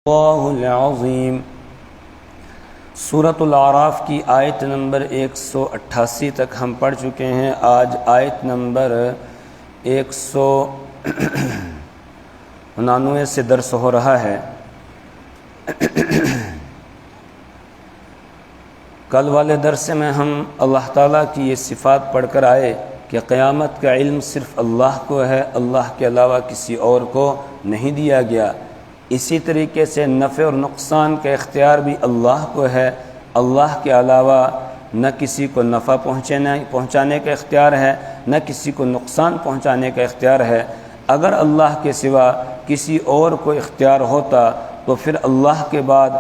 اللہ العظیم۔ سورۃ الاعراف کی آیت نمبر 188 تک ہم پڑھ چکے ہیں۔ آج آیت نمبر 199 سے درس ہو رہا ہے۔ کل والے درس میں ہم اللہ تعالیٰ کی یہ صفات پڑھ کر آئے کہ قیامت کا علم صرف اللہ کو ہے، اللہ کے علاوہ کسی اور کو نہیں دیا گیا۔ اسی طریقے سے نفع اور نقصان کا اختیار بھی اللہ کو ہے، اللہ کے علاوہ نہ کسی کو نفع پہنچانے کا اختیار ہے، نہ کسی کو نقصان پہنچانے کا اختیار ہے۔ اگر اللہ کے سوا کسی اور کو اختیار ہوتا تو پھر اللہ کے بعد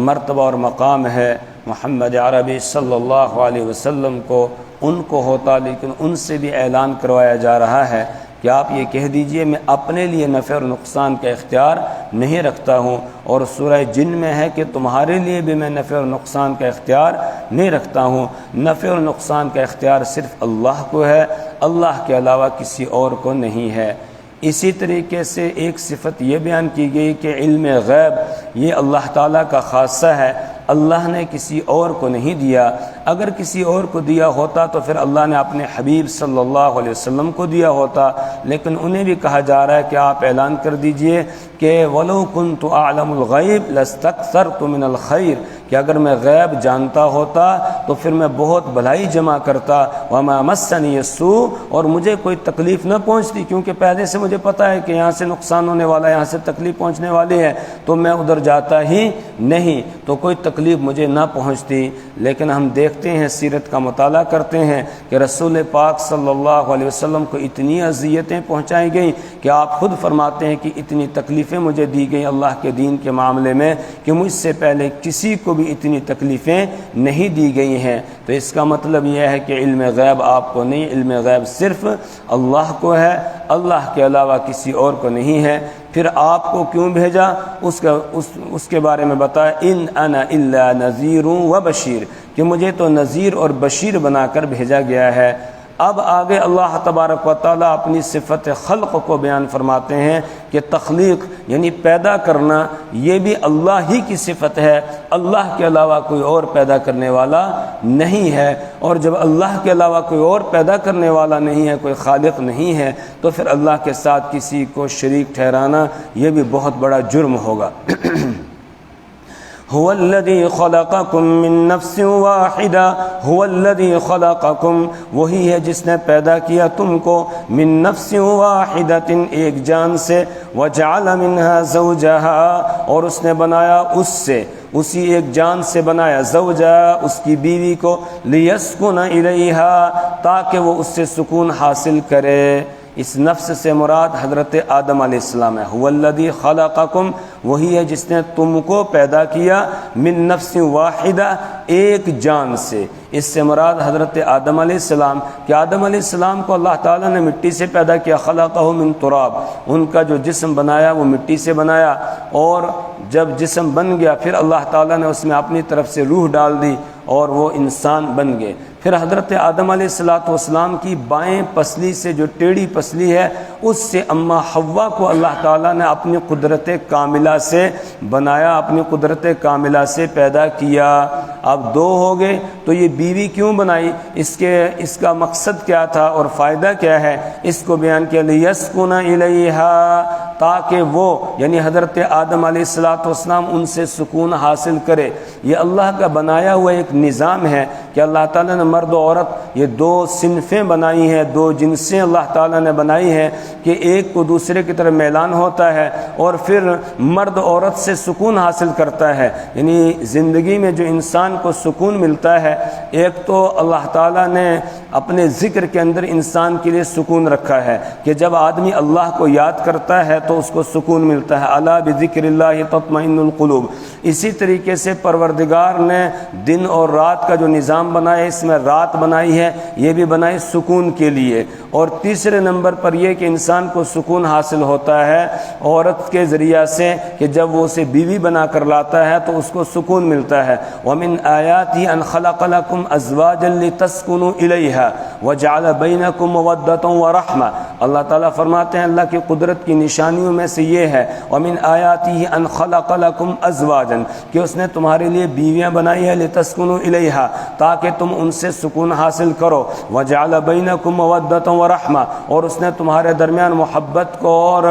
مرتبہ اور مقام ہے محمد عربی صلی اللہ علیہ وسلم کو ان کو ہوتا، لیکن ان سے بھی اعلان کروایا جا رہا ہے کہ آپ یہ کہہ دیجئے میں اپنے لیے نفع اور نقصان کا اختیار نہیں رکھتا ہوں، اور سورہ جن میں ہے کہ تمہارے لیے بھی میں نفع اور نقصان کا اختیار نہیں رکھتا ہوں۔ نفع اور نقصان کا اختیار صرف اللہ کو ہے، اللہ کے علاوہ کسی اور کو نہیں ہے۔ اسی طریقے سے ایک صفت یہ بیان کی گئی کہ علم غیب یہ اللہ تعالیٰ کا خاصہ ہے، اللہ نے کسی اور کو نہیں دیا۔ اگر کسی اور کو دیا ہوتا تو پھر اللہ نے اپنے حبیب صلی اللہ علیہ وسلم کو دیا ہوتا، لیکن انہیں بھی کہا جا رہا ہے کہ آپ اعلان کر دیجئے کہ وَلَوْ كُنْتُ أَعْلَمُ الْغَيْبَ لَاسْتَكْثَرْتُ مِنَ الْخَيْرِ، کہ اگر میں غیب جانتا ہوتا تو پھر میں بہت بھلائی جمع کرتا، وَمَا مَسَّنِيَ السُّوءُ، اور مجھے کوئی تکلیف نہ پہنچتی، کیونکہ پہلے سے مجھے پتہ ہے کہ یہاں سے نقصان ہونے والا ہے، یہاں سے تکلیف پہنچنے والی ہے، تو میں ادھر جاتا ہی نہیں، تو کوئی تکلیف مجھے نہ پہنچتی۔ لیکن ہم دیکھتے ہیں، سیرت کا مطالعہ کرتے ہیں کہ رسول پاک صلی اللہ علیہ وسلم کو اتنی اذیتیں پہنچائی گئیں کہ آپ خود فرماتے ہیں کہ اتنی تکلیفیں مجھے دی گئیں اللہ کے دین کے معاملے میں کہ مجھ سے پہلے کسی کو بھی اتنی تکلیفیں نہیں دی گئی ہیں۔ تو اس کا مطلب یہ ہے کہ علم غیب آپ کو نہیں، علم غیب صرف اللہ کو ہے، اللہ کے علاوہ کسی اور کو نہیں ہے۔ پھر آپ کو کیوں بھیجا اس کے بارے میں بتایا، ان انا الا نذیر و بشیر، کہ مجھے تو نذیر اور بشیر بنا کر بھیجا گیا ہے۔ اب آگے اللہ تبارک و تعالیٰ اپنی صفت خلق کو بیان فرماتے ہیں کہ تخلیق یعنی پیدا کرنا یہ بھی اللہ ہی کی صفت ہے، اللہ کے علاوہ کوئی اور پیدا کرنے والا نہیں ہے، اور جب اللہ کے علاوہ کوئی اور پیدا کرنے والا نہیں ہے، کوئی خالق نہیں ہے، تو پھر اللہ کے ساتھ کسی کو شریک ٹھہرانا یہ بھی بہت بڑا جرم ہوگا۔ هو الذي خلقكم من نفس واحدہ، هو الذي خلقكم، وہی ہے جس نے پیدا کیا تم کو من نفس واحدۃ، ایک جان سے، وجعل منها زوجها، اور اس نے بنایا اس سے، اسی ایک جان سے بنایا زوجہ، اس کی بیوی کو، لیسکن الیہا، تاکہ وہ اس سے سکون حاصل کرے۔ اس نفس سے مراد حضرت آدم علیہ السلام ہے۔ هو الذی خلقکم، وہی ہے جس نے تم کو پیدا کیا، من نفس واحدہ، ایک جان سے۔ اس سے مراد حضرت آدم علیہ السلام، کہ آدم علیہ السلام کو اللہ تعالیٰ نے مٹی سے پیدا کیا، خلقہ من تراب، ان کا جو جسم بنایا وہ مٹی سے بنایا، اور جب جسم بن گیا پھر اللہ تعالیٰ نے اس میں اپنی طرف سے روح ڈال دی اور وہ انسان بن گئے۔ پھر حضرت آدم علیہ السلام کی بائیں پسلی سے، جو ٹیڑھی پسلی ہے، اس سے اما حوا کو اللہ تعالیٰ نے اپنی قدرت کاملہ سے بنایا، اپنی قدرت کاملہ سے پیدا کیا۔ اب دو ہو گئے، تو یہ بیوی کیوں بنائی، اس کا مقصد کیا تھا اور فائدہ کیا ہے، اس کو بیان کیا، لیسکن الیہا، تاکہ وہ یعنی حضرت آدم علیہ السلام ان سے سکون حاصل کرے۔ یہ اللہ کا بنایا ہوا ایک نظام ہے کہ اللہ تعالیٰ نے مرد و عورت یہ دو صنفیں بنائی ہیں، دو جنسیں اللہ تعالیٰ نے بنائی ہیں کہ ایک کو دوسرے کی طرف میلان ہوتا ہے، اور پھر مرد عورت سے سکون حاصل کرتا ہے۔ یعنی زندگی میں جو انسان کو سکون ملتا ہے، ایک تو اللہ تعالیٰ نے اپنے ذکر کے اندر انسان کے لیے سکون رکھا ہے کہ جب آدمی اللہ کو یاد کرتا ہے تو اس کو سکون ملتا ہے، الا بذکر اللہ تطمئن القلوب۔ اسی طریقے سے پروردگار نے دن اور رات کا جو نظام بنایا، اس میں رات بنائی ہے، یہ بھی بنائی سکون کے لیے، اور تیسرے نمبر پر یہ کہ انسان کو سکون حاصل ہوتا ہے عورت کے ذریعہ سے کہ جب وہ اسے بیوی بنا کر لاتا ہے تو اس کو سکون ملتا ہے۔ وَمِنْ آيَاتِهِ أَنْ خَلَقَ لَكُمْ أَزْوَاجًا لِتَسْكُنُوا إِلَيْهَا وَجَعَلَ بَيْنَكُمْ مَوَدَّةً وَرَحْمَةً۔ اللہ تعالیٰ فرماتے ہیں اللہ کی قدرت کی نشانیوں میں سے یہ ہے وَمِنْ آيَاتِهِ أَنْ خَلَقَ لَكُمْ أَزْوَاجًا کہ اس نے تمہارے لیے بیویاں بنائی ہے لِتَسْكُنُوا إِلَيْهَا تاکہ تم ان سے سکون حاصل کرو، وَجَعَلَ بَيْنَكُمْ مَوَدَّةً وَرَحْمَةً اور اس نے تمہارے درمیان محبت کو اور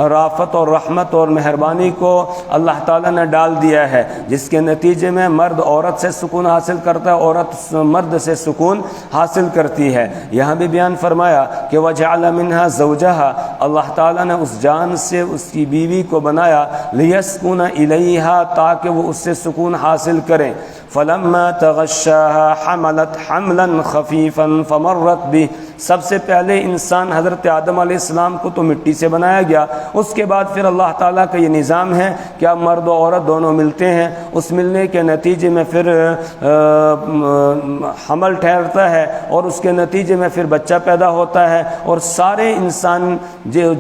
رافت اور رحمت اور مہربانی کو اللہ تعالیٰ نے ڈال دیا ہے، جس کے نتیجے میں مرد عورت سے سکون حاصل کرتا ہے، عورت مرد سے سکون حاصل کرتی ہے۔ یہاں بھی بیان فرمایا کہ وَجَعَلَ مِنْهَا زَوْجَهَا اللہ تعالیٰ نے اس جان سے اس کی بیوی کو بنایا لِيَسْكُنَ إِلَيْهَا تاکہ وہ اس سے سکون حاصل کریں۔ فَلَمَّا تَغَشَّاهَا حَمَلَتْ حَمْلًا خَفِيفًا فَمَرَّتْ بِهِ سب سے پہلے انسان حضرت آدم علیہ السلام کو تو مٹی سے بنایا گیا، اس کے بعد پھر اللہ تعالیٰ کا یہ نظام ہے کہ اب مرد و عورت دونوں ملتے ہیں، اس ملنے کے نتیجے میں پھر حمل ٹھہرتا ہے اور اس کے نتیجے میں پھر بچہ پیدا ہوتا ہے، اور سارے انسان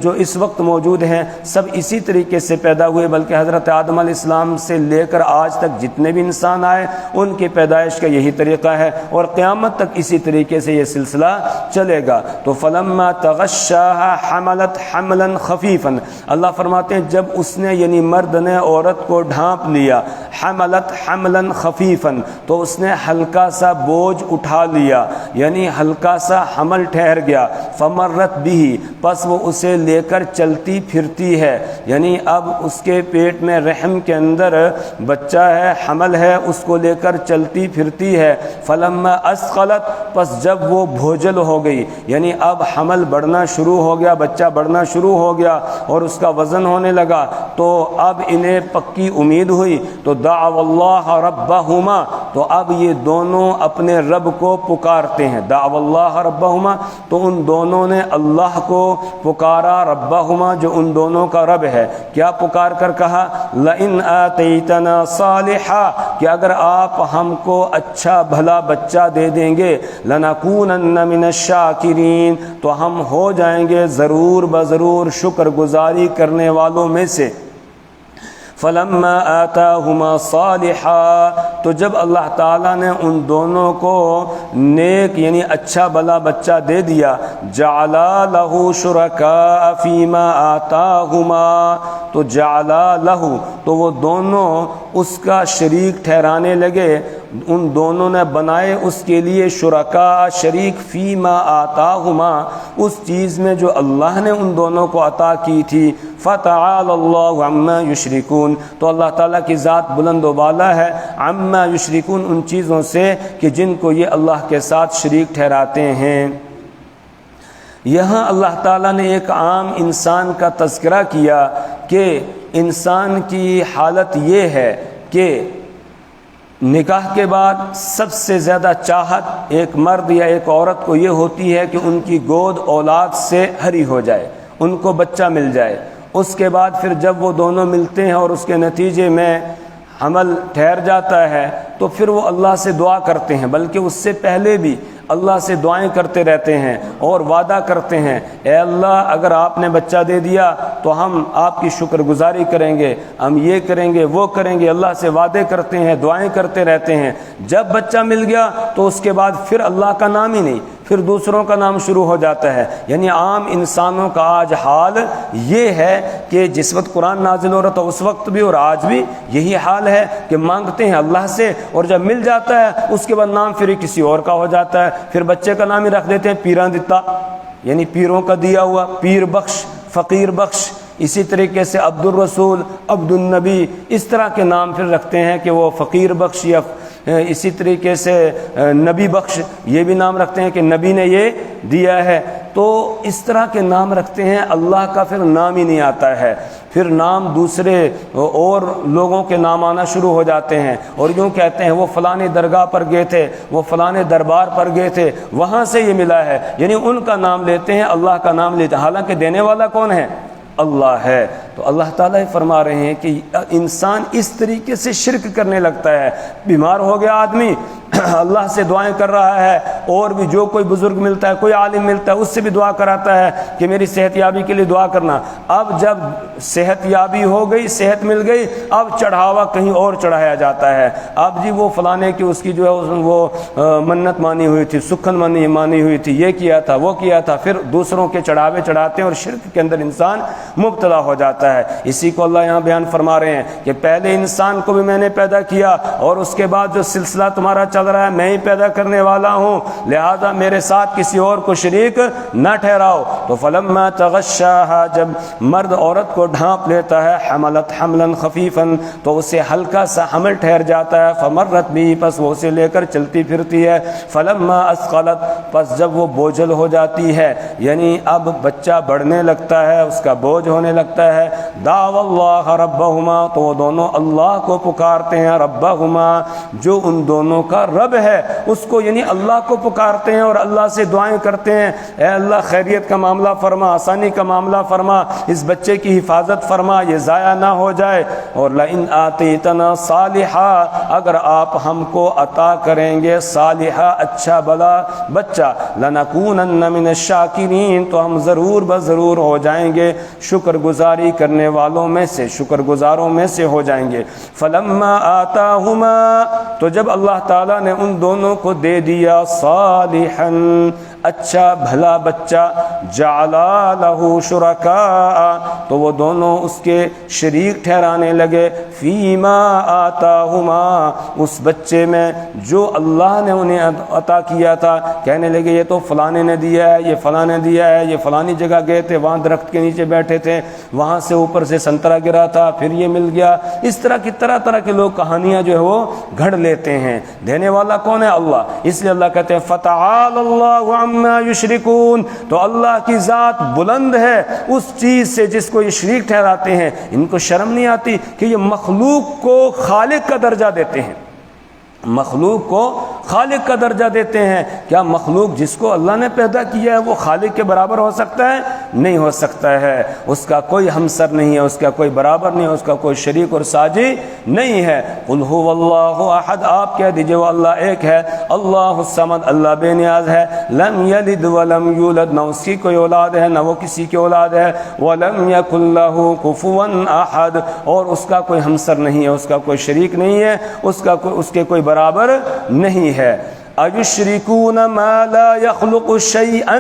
جو اس وقت موجود ہیں سب اسی طریقے سے پیدا ہوئے، بلکہ حضرت آدم علیہ السلام سے لے کر آج تک جتنے بھی انسان آئے ان کی پیدائش کا یہی طریقہ ہے اور قیامت تک اسی طریقے سے یہ سلسلہ چلے گا۔ تو فلما تغشاها حملت حملا خفیفا اللہ فرماتے ہیں جب اس نے یعنی مرد نے عورت کو ڈھانپ لیا، حملت حملا خفیفا تو اس نے ہلکا سا بوجھ اٹھا لیا، یعنی ہلکا سا حمل ٹھہر گیا، فمرت به پس وہ اسے لے کر چلتی پھرتی ہے، یعنی اب اس کے پیٹ میں رحم کے اندر بچہ ہے، حمل ہے، اس کو لے کر چلتی پھرتی ہے۔ فلما اسقلت پس جب وہ بھوجل ہو گئی، یعنی اب حمل بڑھنا شروع ہو گیا، بچہ بڑھنا شروع ہو گیا اور اس کا وزن ہونے لگا، تو اب انہیں پکی امید ہوئی، تو دعوا اللہ ربہما تو اب یہ دونوں اپنے رب کو پکارتے ہیں، دعوا اللہ ربہما تو ان دونوں نے اللہ کو پکارا، ربہما جو ان دونوں کا رب ہے، کیا پکار کر کہا لئن آتیتنا صالحا کہ اگر آپ ہم کو اچھا بھلا بچہ دے دیں گے، لنکونن من الشاکرین تو ہم ہو جائیں گے ضرور بضرور شکر گزاری کرنے والوں میں سے۔ فلما آتاہما صالحا تو جب اللہ تعالیٰ نے ان دونوں کو نیک یعنی اچھا بھلا بچہ دے دیا، جعلا لہ شرکاء فیما آتاہما تو جعلا لہ تو وہ دونوں اس کا شریک ٹھہرانے لگے، ان دونوں نے بنائے اس کے لیے شرکاء شریک فیما آتاہما اس چیز میں جو اللہ نے ان دونوں کو عطا کی تھی۔ فتعالی اللہ عما یشرکون تو اللہ تعالیٰ کی ذات بلند و بالا ہے، عما یشرکون ان چیزوں سے کہ جن کو یہ اللہ کے ساتھ شریک ٹھہراتے ہیں۔ یہاں اللہ تعالیٰ نے ایک عام انسان کا تذکرہ کیا کہ انسان کی حالت یہ ہے کہ نکاح کے بعد سب سے زیادہ چاہت ایک مرد یا ایک عورت کو یہ ہوتی ہے کہ ان کی گود اولاد سے ہری ہو جائے، ان کو بچہ مل جائے۔ اس کے بعد پھر جب وہ دونوں ملتے ہیں اور اس کے نتیجے میں حمل ٹھہر جاتا ہے تو پھر وہ اللہ سے دعا کرتے ہیں، بلکہ اس سے پہلے بھی اللہ سے دعائیں کرتے رہتے ہیں اور وعدہ کرتے ہیں، اے اللہ اگر آپ نے بچہ دے دیا تو ہم آپ کی شکر گزاری کریں گے، ہم یہ کریں گے وہ کریں گے، اللہ سے وعدے کرتے ہیں، دعائیں کرتے رہتے ہیں۔ جب بچہ مل گیا تو اس کے بعد پھر اللہ کا نام ہی نہیں، پھر دوسروں کا نام شروع ہو جاتا ہے۔ یعنی عام انسانوں کا آج حال یہ ہے کہ جس وقت قرآن نازل ہو رہا تھا اس وقت بھی اور آج بھی یہی حال ہے کہ مانگتے ہیں اللہ سے اور جب مل جاتا ہے اس کے بعد نام پھر کسی اور کا ہو جاتا ہے، پھر بچے کا نام ہی رکھ دیتے ہیں پیراں دتا، یعنی پیروں کا دیا ہوا، پیر بخش، فقیر بخش، اسی طریقے سے عبد الرسول، عبد النبی، اس طرح کے نام پھر رکھتے ہیں کہ وہ فقیر بخش یا اسی طریقے سے نبی بخش، یہ بھی نام رکھتے ہیں کہ نبی نے یہ دیا ہے۔ تو اس طرح کے نام رکھتے ہیں، اللہ کا پھر نام ہی نہیں آتا ہے، پھر نام دوسرے اور لوگوں کے نام آنا شروع ہو جاتے ہیں اور یوں کہتے ہیں وہ فلانے درگاہ پر گئے تھے، وہ فلانے دربار پر گئے تھے، وہاں سے یہ ملا ہے، یعنی ان کا نام لیتے ہیں، اللہ کا نام لیتے ہیں، حالانکہ دینے والا کون ہے؟ اللہ ہے۔ تو اللہ تعالیٰ فرما رہے ہیں کہ انسان اس طریقے سے شرک کرنے لگتا ہے. بیمار ہو گیا آدمی، اللہ سے دعائیں کر رہا ہے، اور بھی جو کوئی بزرگ ملتا ہے، کوئی عالم ملتا ہے، اس سے بھی دعا کراتا ہے کہ میری صحت یابی کے لیے دعا کرنا. اب جب صحت یابی ہو گئی، صحت مل گئی، اب چڑھاوا کہیں اور چڑھایا جاتا ہے. اب جی وہ فلانے کی اس کی جو ہے وہ منت مانی ہوئی تھی، سکھن مانی ہوئی تھی، یہ کیا تھا، وہ کیا تھا، پھر دوسروں کے چڑھاوے چڑھاتے ہیں اور شرک کے اندر انسان مبتلا ہو جاتا ہے. اسی کو اللہ یہاں بیان فرما رہے ہیں کہ پہلے انسان کو بھی میں نے پیدا کیا، اور اس کے بعد جو سلسلہ تمہارا چل رہا ہے میں ہی پیدا کرنے والا ہوں، لہذا میرے ساتھ کسی اور کو شریک نہ ٹھہراؤ. تو فلما تغشاها، جب مرد عورت کو ڈھانپ لیتا ہے، حملت حملا خفیفا، تو اسے ہلکا سا حمل ٹھہر جاتا ہے، فمرت بھی، پس وہ اسے لے کر چلتی پھرتی ہے. فلما اثقلت، پس جب وہ بوجھل ہو جاتی ہے، یعنی اب بچہ بڑھنے لگتا ہے، اس کا بوجھ ہونے لگتا ہے، دعوا اللہ ربہما، تو وہ دونوں اللہ کو پکارتے ہیں، ربہما، جو ان دونوں کا رب ہے، اس کو یعنی اللہ کو پکارتے ہیں اور اللہ سے دعائیں کرتے ہیں، اے اللہ خیریت کا معاملہ فرما، آسانی کا معاملہ فرما، اس بچے کی حفاظت فرما، یہ ضائع نہ ہو جائے. اور لئن آتیتنا صالحا، اگر آپ ہم کو عطا کریں گے صالحا، اچھا بلا بچہ، لنکونن من الشاکرین، تو ہم ضرور بضرور ہو جائیں گے شکر گزاری کرنے والوں میں سے، شکر گزاروں میں سے ہو جائیں گے. فلما آتاہما، تو جب اللہ تعالیٰ نے ان دونوں کو دے دیا صالحا، اچھا بھلا بچہ، جعلا لہ شرکاء، تو وہ دونوں اس کے شریک ٹھہرانے لگے، فیما آتاہما، اس بچے میں جو اللہ نے انہیں عطا کیا تھا. کہنے لگے یہ تو فلانے نے دیا ہے، یہ فلاں نے دیا ہے، یہ فلانی جگہ گئے تھے، وہاں درخت کے نیچے بیٹھے تھے، وہاں سے اوپر سے سنترا گرا تھا، پھر یہ مل گیا. اس طرح کی طرح طرح کے لوگ کہانیاں جو ہے وہ گھڑ لیتے ہیں. دینے والا کون ہے؟ اللہ. اس لیے اللہ کہتے ہیں فتعال اللہ عما یشرکون، تو اللہ کی ذات بلند ہے اس چیز سے جس کو یہ شریک ٹھہراتے ہیں. ان کو شرم نہیں آتی کہ یہ مخلوق کو خالق کا درجہ دیتے ہیں، مخلوق کو خالق کا درجہ دیتے ہیں. کیا مخلوق جس کو اللہ نے پیدا کیا ہے وہ خالق کے برابر ہو سکتا ہے؟ نہیں ہو سکتا ہے. اس کا کوئی ہمسر نہیں ہے، اس کا کوئی برابر نہیں ہے، اس کا کوئی شریک اور ساجی نہیں ہے. قل هو اللہ احد، آپ کہہ دیجئے وہ اللہ ایک ہے. اللہ الصمد، اللہ بے نیاز ہے. لم یلد ولم یولد، نہ اس کی کوئی اولاد ہے نہ وہ کسی کی اولاد ہے. ولم یکن لہ کفوا احد، اور اس کا کوئی ہمسر نہیں ہے، اس کا کوئی شریک نہیں ہے، اس کے کوئی برابر نہیں ہے. ایشرکون ما لا یخلق شیئا،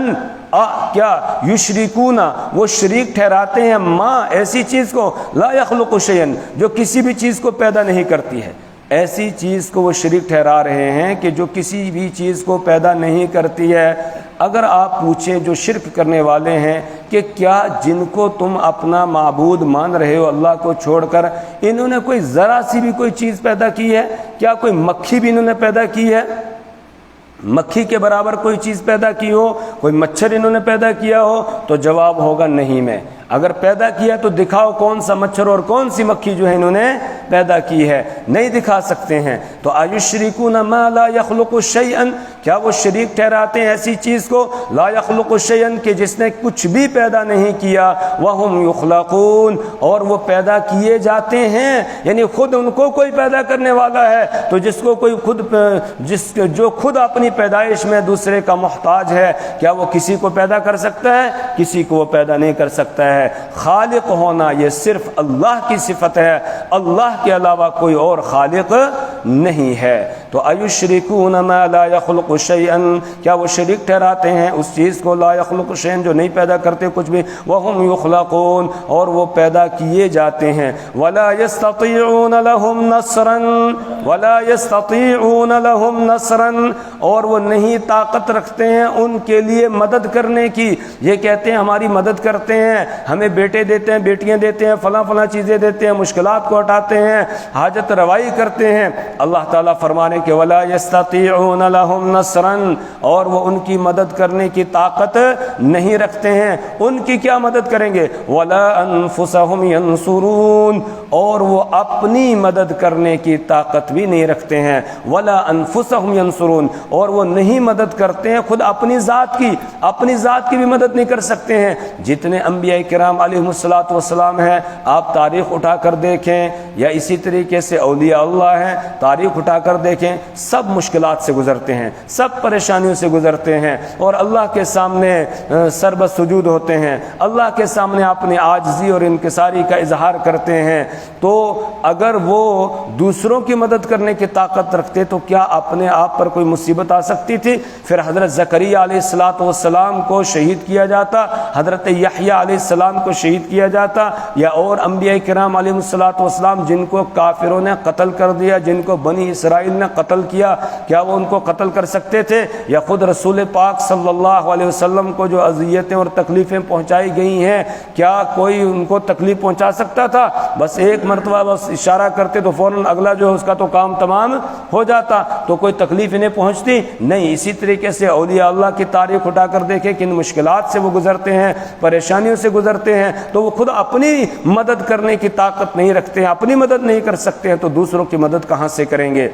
کیا یشرکون، وہ شریک ٹھہراتے ہیں، ما ایسی چیز کو، لا یخلق شیئا، جو کسی بھی چیز کو پیدا نہیں کرتی ہے. ایسی چیز کو وہ شریک ٹھہرا رہے ہیں کہ جو کسی بھی چیز کو پیدا نہیں کرتی ہے. اگر آپ پوچھیں جو شرک کرنے والے ہیں کہ کیا جن کو تم اپنا معبود مان رہے ہو اللہ کو چھوڑ کر، انہوں نے کوئی ذرا سی بھی کوئی چیز پیدا کی ہے؟ کیا کوئی مکھی بھی انہوں نے پیدا کی ہے؟ مکھی کے برابر کوئی چیز پیدا کی ہو؟ کوئی مچھر انہوں نے پیدا کیا ہو؟ تو جواب ہوگا نہیں. میں اگر پیدا کیا تو دکھاؤ کون سا مچھر اور کون سی مکھی جو ہے انہوں نے پیدا کی ہے. نہیں دکھا سکتے ہیں. تو ایشرکون ما لا یخلق شیئا، کیا وہ شریک ٹھہراتے ہیں ایسی چیز کو، لا یخلق شیئا، کہ جس نے کچھ بھی پیدا نہیں کیا، وہم یخلقون، اور وہ پیدا کیے جاتے ہیں. یعنی خود ان کو کوئی پیدا کرنے والا ہے، تو جس کو کوئی جو خود اپنی پیدائش میں دوسرے کا محتاج ہے، کیا وہ کسی کو پیدا کر سکتا ہے؟ کسی کو وہ پیدا نہیں کر سکتا ہے. خالق ہونا یہ صرف اللہ کی صفت ہے، اللہ کے علاوہ کوئی اور خالق نہیں ہے. تو ایشرکون ما لا یخلق شیئا، کیا وہ شریک ٹھہراتے ہیں اس چیز کو، لا یخلق شیئا، جو نہیں پیدا کرتے کچھ بھی، وہم یخلقون، اور وہ پیدا کیے جاتے ہیں. ولا یستطیعون لهم نصرا، ولا یستطیعون لهم نصرا، اور وہ نہیں طاقت رکھتے ہیں ان کے لیے مدد کرنے کی. یہ کہتے ہیں ہماری مدد کرتے ہیں، ہمیں بیٹے دیتے ہیں، بیٹیاں دیتے ہیں، فلاں فلاں چیزیں دیتے ہیں، مشکلات کو ہٹاتے ہیں، حاجت روائی کرتے ہیں. اللہ تعالیٰ فرمانے رہے کہ ولا یستطیعون لهم نصرا، اور وہ ان کی مدد کرنے کی طاقت نہیں رکھتے ہیں۔ ان کی کیا مدد کریں گے؟ ولا انفسهم ينصرون، اور وہ اپنی مدد کرنے کی طاقت بھی نہیں رکھتے ہیں۔ ولا انفسهم ينصرون، اور وہ نہیں مدد کرتے ہیں خود اپنی ذات کی بھی مدد نہیں کر سکتے ہیں۔ جتنے انبیاء کرام علیہم الصلوۃ والسلام ہیں، آپ تاریخ اٹھا کر دیکھیں، یا اسی طریقے سے اولیاء اللہ ہیں، تاریخ اٹھا کر دیکھیں، سب مشکلات سے گزرتے ہیں، سب پریشانیوں سے گزرتے ہیں، اور اللہ کے سامنے سر بسجود ہوتے ہیں، اللہ کے سامنے اپنی عاجزی اور انکساری کا اظہار کرتے ہیں۔ تو اگر وہ دوسروں کی مدد کرنے کی طاقت رکھتے تو کیا اپنے آپ پر کوئی مصیبت آ سکتی تھی؟ پھر حضرت زکریا علیہ السلام کو شہید کیا جاتا، حضرت یحییٰ علیہ السلام کو شہید کیا جاتا، یا اور انبیاء کرام علیہ السلام جن کو کافروں نے قتل کر دیا، جن کو بنی اسرائیل نے قتل کیا، کیا وہ ان کو قتل کر سکتے تھے؟ یا خود رسول پاک صلی اللہ علیہ وسلم کو جو اذیتیں اور تکلیفیں پہنچائی گئی ہیں، کیا کوئی ان کو تکلیف پہنچا سکتا تھا؟ بس ایک مرتبہ بس اشارہ کرتے تو فوراً اگلا جو ہے اس کا تو کام تمام ہو جاتا، تو کوئی تکلیف انہیں پہنچتی نہیں۔ اسی طریقے سے اولیاء اللہ کی تاریخ اٹھا کر دیکھیں کن مشکلات سے وہ گزرتے ہیں، پریشانیوں سے گزرتے ہیں، تو وہ خود اپنی مدد کرنے کی طاقت نہیں رکھتے ہیں، اپنی مدد نہیں کر سکتے ہیں، تو دوسروں کی مدد کہاں سے کریں گے؟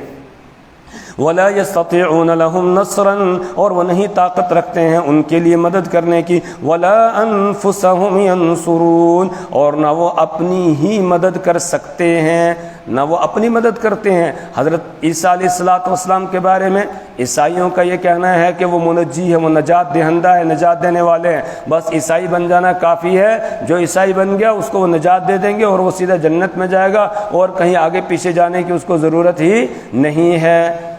ولا يستطيعون لهم نصرا، اور وہ نہیں طاقت رکھتے ہیں ان کے لیے مدد کرنے کی۔ ولا انفسهم ينصرون، اور نہ وہ اپنی ہی مدد کر سکتے ہیں، نہ وہ اپنی مدد کرتے ہیں۔ حضرت عیسیٰ علیہ السلام کے بارے میں عیسائیوں کا یہ کہنا ہے کہ وہ منجی ہے، وہ نجات دہندہ ہے، نجات دینے والے ہیں، بس عیسائی بن جانا کافی ہے، جو عیسائی بن گیا اس کو وہ نجات دے دیں گے اور وہ سیدھا جنت میں جائے گا، اور کہیں آگے پیچھے جانے کی اس کو ضرورت ہی نہیں ہے۔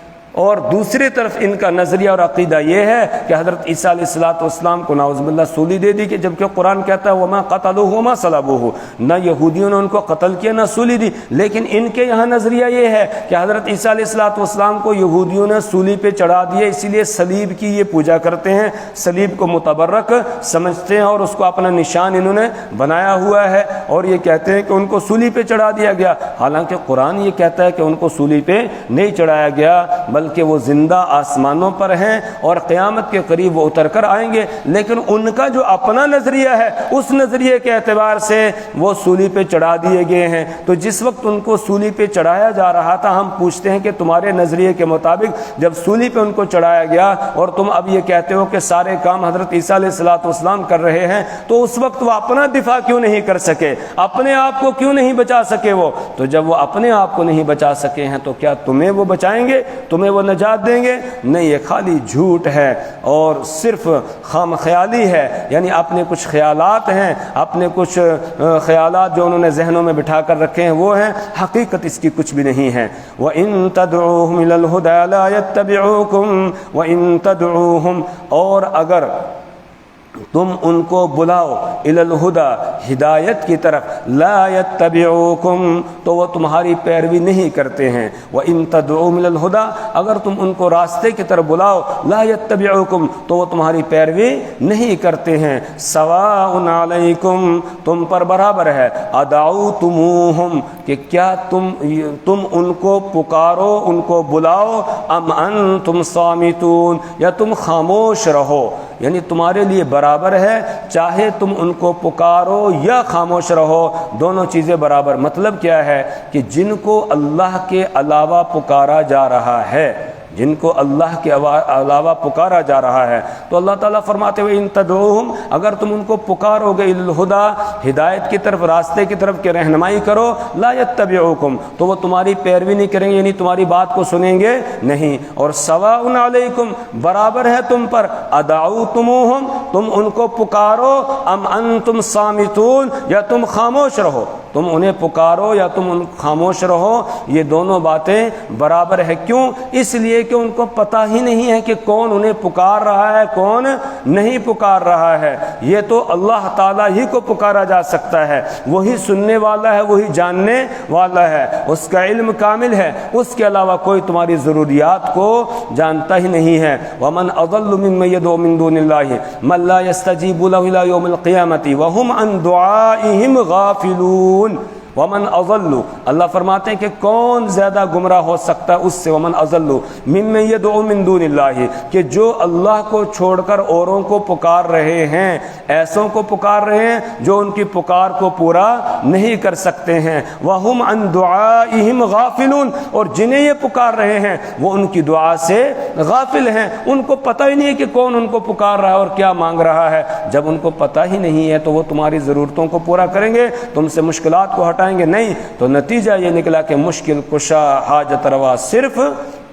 اور دوسری طرف ان کا نظریہ اور عقیدہ یہ ہے کہ حضرت عیسیٰ علیہ السلام کو نعوذ باللہ سولی دے دی، کہ جبکہ قرآن کہتا ہے وما قتلوہ وما صلبوہ، نہ یہودیوں نے ان کو قتل کیا نہ سولی دی، لیکن ان کے یہاں نظریہ یہ ہے کہ حضرت عیسیٰ علیہ السلام کو یہودیوں نے سولی پہ چڑھا دیا، اسی لیے صلیب کی یہ پوجا کرتے ہیں، صلیب کو متبرک سمجھتے ہیں اور اس کو اپنا نشان انہوں نے بنایا ہوا ہے، اور یہ کہتے ہیں کہ ان کو سولی پہ چڑھا دیا گیا، حالانکہ قرآن یہ کہتا ہے کہ ان کو سولی پہ نہیں چڑھایا گیا، بلکہ وہ زندہ آسمانوں پر ہیں اور قیامت کے قریب وہ اتر کر آئیں گے۔ لیکن ان کا جو اپنا نظریہ ہے، اس نظریے کے اعتبار سے وہ سولی پہ چڑھا دیے گئے ہیں۔ تو جس وقت ان کو سولی پہ چڑھایا جا رہا تھا، ہم پوچھتے ہیں کہ تمہارے نظریے کے مطابق جب سولی پہ ان کو چڑھایا گیا اور تم اب یہ کہتے ہو کہ سارے کام حضرت عیسیٰ علیہ السلام کر رہے ہیں، تو اس وقت وہ اپنا دفاع کیوں نہیں کر سکے؟ اپنے آپ کو کیوں نہیں بچا سکے وہ؟ تو جب وہ اپنے آپ کو نہیں بچا سکے ہیں تو کیا تمہیں وہ بچائیں گے؟ تمہیں وہ نجات دیں گے؟ نہیں، یہ خالی جھوٹ ہے اور صرف خام خیالی ہے، یعنی اپنے کچھ خیالات ہیں، اپنے کچھ خیالات جو انہوں نے ذہنوں میں بٹھا کر رکھے ہیں وہ ہیں، حقیقت اس کی کچھ بھی نہیں ہے۔ وَإِن تَدْعُوهُمْ إِلَى الْهُدَى لَا يَتَّبِعُوكُمْ وَإِن تَدْعُوهُمْ، اور اگر تم ان کو بلاؤ الی الہدی، ہدایت کی طرف، لا یتبعوکم، تو وہ تمہاری پیروی نہیں کرتے ہیں۔ وَإِن تَدْعُوهُمْ إِلَى الْهُدَى، اگر تم ان کو راستے کی طرف بلاؤ، لا یتبعوکم، تو وہ تمہاری پیروی نہیں کرتے ہیں۔ سواء علیکم، تم پر برابر ہے، ادعوتموہم، کہ کیا تم ان کو پکارو، ان کو بلاؤ، ام انتم صامتون، یا تم خاموش رہو، یعنی تمہارے لیے برابر ہے، چاہے تم ان کو پکارو یا خاموش رہو، دونوں چیزیں برابر۔ مطلب کیا ہے کہ جن کو اللہ کے علاوہ پکارا جا رہا ہے، جن کو اللہ کے علاوہ پکارا جا رہا ہے، تو اللہ تعالیٰ فرماتے ہوئے ان تدعوہم، اگر تم ان کو پکارو گے الہدی، ہدایت کی طرف، راستے کی طرف کہ رہنمائی کرو، لا یتبعوکم، تو وہ تمہاری پیروی نہیں کریں گے، یعنی تمہاری بات کو سنیں گے نہیں۔ اور سواء علیکم، برابر ہے تم پر، ادعوتموہم، تم ان کو پکارو، ام انتم صامتون، یا تم خاموش رہو، تم انہیں پکارو یا تم ان خاموش رہو، یہ دونوں باتیں برابر ہے۔ کیوں؟ اس لیے کہ ان کو پتہ ہی نہیں ہے کہ کون انہیں پکار رہا ہے، کون نہیں پکار رہا ہے۔ یہ تو اللہ تعالیٰ ہی کو پکارا جا سکتا ہے، وہی سننے والا ہے، وہی جاننے والا ہے، اس کا علم کامل ہے، اس کے علاوہ کوئی تمہاری ضروریات کو جانتا ہی نہیں ہے۔ ومن اضل ممن يدعو من دون الله من لا يستجيب له الى يوم القيامه وهم عن دعائهم غافلون، ومن اضل، اللہ فرماتے ہیں کہ کون زیادہ گمراہ ہو سکتا ہے اس سے، ومن اضل ممن يدعو من دون اللہ، کہ جو اللہ کو چھوڑ کر اوروں کو پکار رہے ہیں، ایسوں کو پکار رہے ہیں جو ان کی پکار کو پورا نہیں کر سکتے ہیں، وہم عن دعائہم غافلون، اور جنہیں یہ پکار رہے ہیں وہ ان کی دعا سے غافل ہیں، ان کو پتہ ہی نہیں ہے کہ کون ان کو پکار رہا ہے اور کیا مانگ رہا ہے۔ جب ان کو پتہ ہی نہیں ہے تو وہ تمہاری ضرورتوں کو پورا کریں گے، تم سے مشکلات کو ہٹائیں گے نہیں، تو نتیجہ یہ نکلا کہ مشکل کشا حاجت روا صرف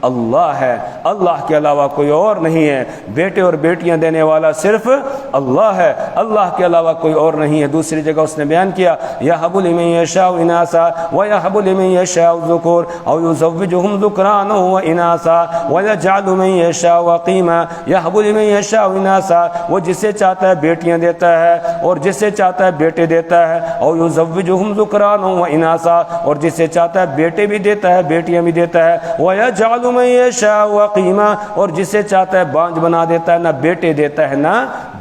اللہ ہے، اللہ کے علاوہ کوئی اور نہیں ہے، بیٹے اور بیٹیاں دینے والا صرف اللہ ہے، اللہ کے علاوہ کوئی اور نہیں ہے۔ دوسری جگہ اس نے بیان کیا یہب لمن یشاء اناثا ویہب لمن یشاء الذکور او یزوجہم ذکرانا واناثا ویجعل من یشاء عقیما، یہب لمن یشاء اناثا، وہ جسے چاہتا ہے بیٹیاں دیتا ہے اور جسے چاہتا ہے بیٹے دیتا ہے، او یزوجہم ذکرانا واناثا، اور جسے چاہتا ہے بیٹے بھی دیتا ہے بیٹیاں بھی دیتا ہے، ویجعل من یشاء عقیما، اور جسے چاہتا ہے بانجھ بنا دیتا ہے، نہ بیٹے دیتا ہے نہ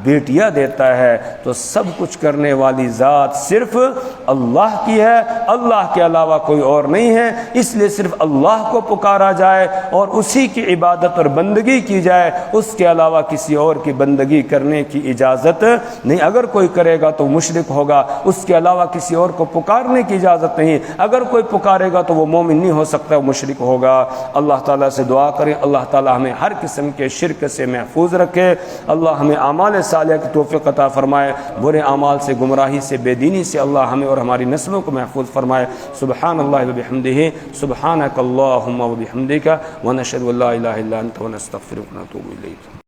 بیٹیاں دیتا ہے۔ تو سب کچھ کرنے والی ذات صرف اللہ کی ہے، اللہ کے علاوہ کوئی اور نہیں ہے، اس لیے صرف اللہ کو پکارا جائے اور اسی کی عبادت اور بندگی کی جائے، اس کے علاوہ کسی اور کی بندگی کرنے کی اجازت نہیں۔ اگر کوئی کرے گا تو مشرک ہوگا، اس کے علاوہ کسی اور کو پکارنے کی اجازت نہیں، اگر کوئی پکارے گا تو وہ مومن نہیں ہو سکتا، وہ مشرک ہوگا۔ اللہ تعالیٰ سے دعا کریں اللہ تعالیٰ ہمیں ہر قسم کے شرک سے محفوظ رکھے، اللہ ہمیں اعمال صالحہ کی توفیق عطا فرمائے، برے اعمال سے، گمراہی سے، بے دینی سے اللہ ہمیں اور ہماری نسلوں کو محفوظ فرمائے۔ سبحان اللہ وبحمدہ، سبحانک اللہم وبحمدک، ونشہد ان لا الہ الا انت ونستغفرک ونتوب الیک۔